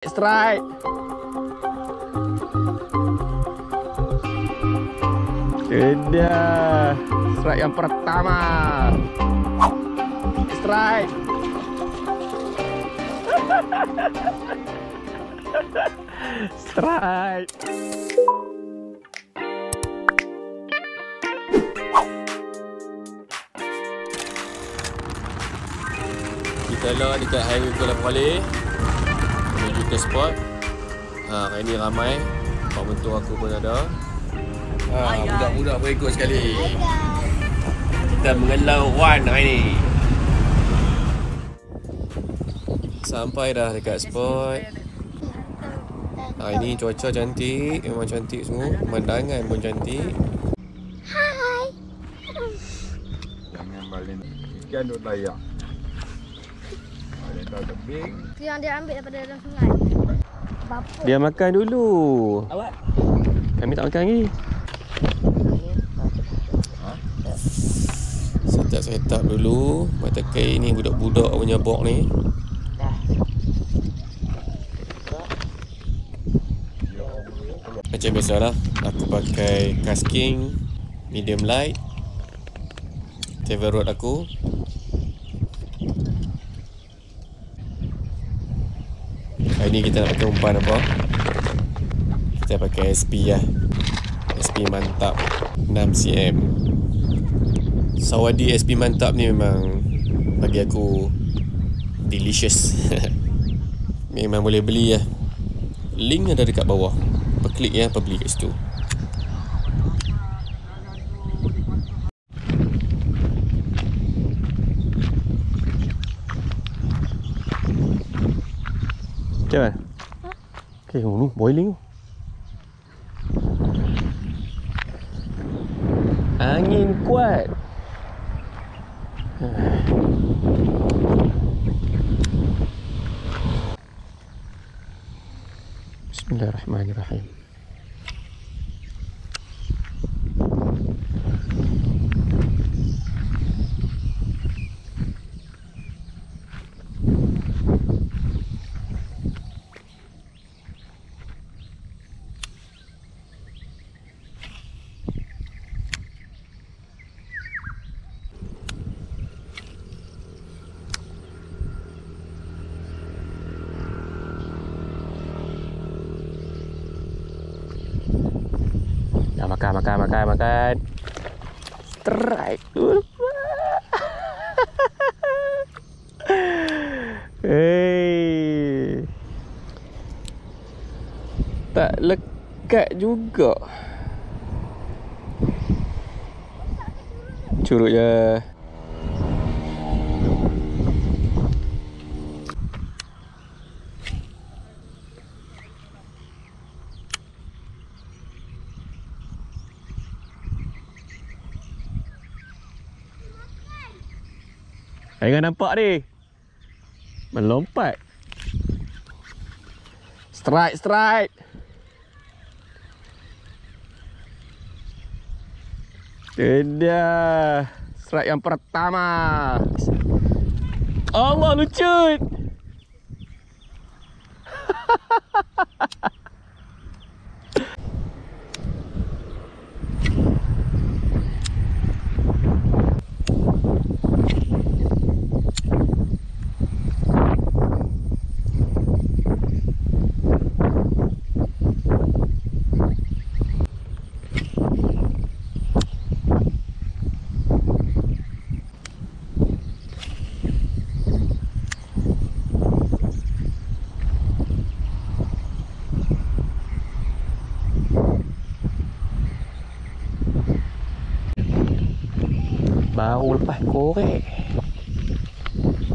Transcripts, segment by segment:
Strike. Dia strike yang pertama. Strike. Strike. Kita lah dekat highway Kuala Kuala menuju ke spot. Hari ni ramai. Pak mentua aku pun ada. Budak-budak pun ikut sekali. Kita mengelau Wan hari ni. Sampai dah dekat spot. Hari ni cuaca cantik. Memang cantik semua. Pemandangan pun cantik. Hai. Jangan balik ikan duk layak. Balik dah tebing. Tu yang dia ambil daripada dalam sungai. Bapa. Dia makan dulu. Awak? Kami tak makan lagi. Set up dulu. Mata kain ni budak-budak punya box ni. Macam biasalah, aku pakai casking medium light. Travel rod aku. Hari ni kita nak pakai umpan apa? Kita pakai SP lah. SP mantap 6cm. Sawadi SP mantap ni memang bagi aku delicious. Memang boleh beli lah. Link ada dekat bawah. Klik ya, apa beli kat situ. Macam mana? Okay, ni boiling. Angin kuat. Bismillahirrahmanirrahim. Makan. Strike. Hey. Tak lekat juga. Curut je. Jangan nampak ni. Melompat. Strike. Dia strike yang pertama. Allah, lucut. Baru lepas korek.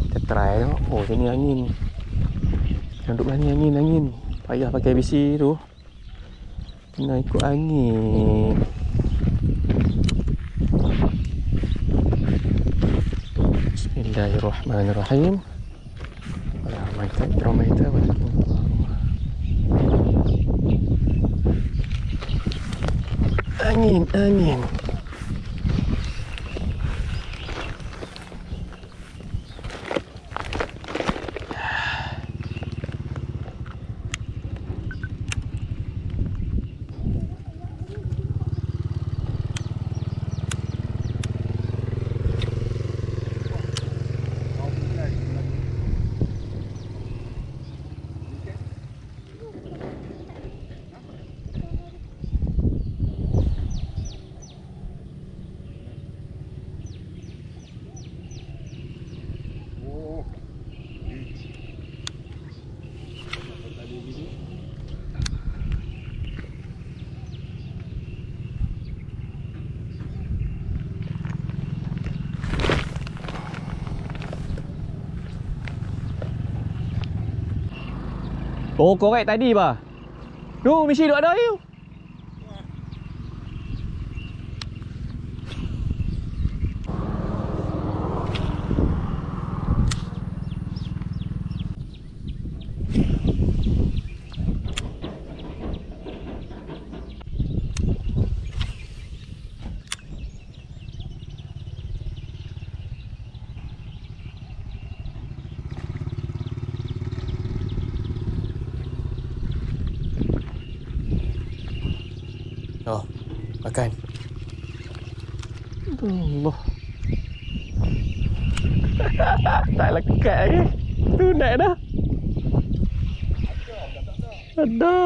Kita try tengok. Oh, sini angin. Duduk mana angin. Payah pakai BC tu. Kena ikut angin. Bismillahirrahmanirrahim. Angin. Oh, korek tadi bah. Tu mesti duk ada you. Oh, makan. Allah. Tak lekat lagi. Tu naik dah. Ada.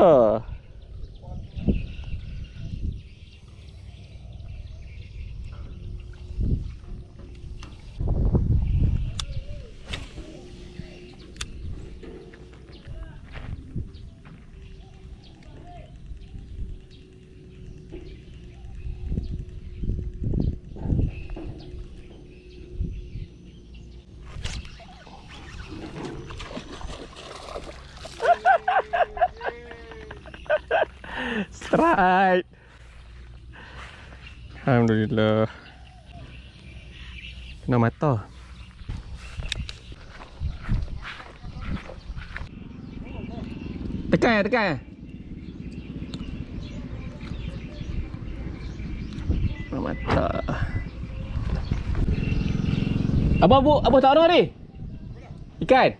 Strike. Alhamdulillah. Kena mata. Tekan. Kena mata. Abang tak ada ni? Ikan?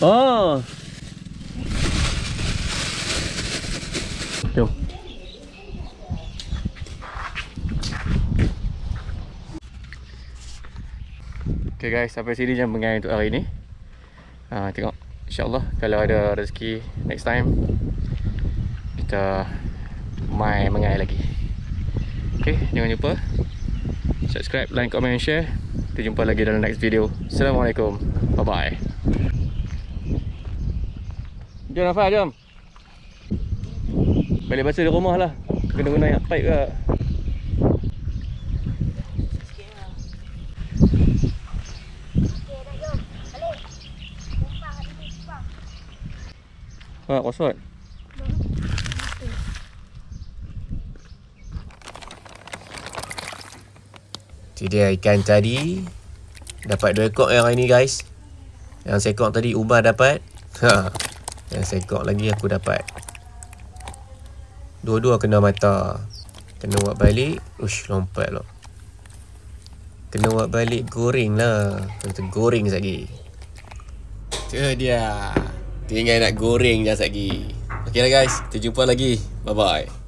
Oh. Jom. Okay guys, sampai sini jam pengai untuk hari ni. Tengok, insyaAllah kalau ada rezeki next time kita mai mengai lagi. Okay, jangan lupa subscribe, like, comment, share. Kita jumpa lagi dalam next video. Assalamualaikum. Bye bye. Jom Nafas, jom. Balik basuh di rumah lah. Kena guna air pipe ke. Kosot. Itu dia ikan tadi. Dapat 2 ekor yang hari ni guys. Yang seekor tadi Umar dapat. Yang seekor lagi aku dapat. Dua-dua kena mata. Kena buat balik. Ush, lompat lah. Kena buat balik, goreng lah. Kita goreng lagi. Itu dia. Tinggal nak goreng je lagi. Okay lah guys, kita jumpa lagi. Bye bye.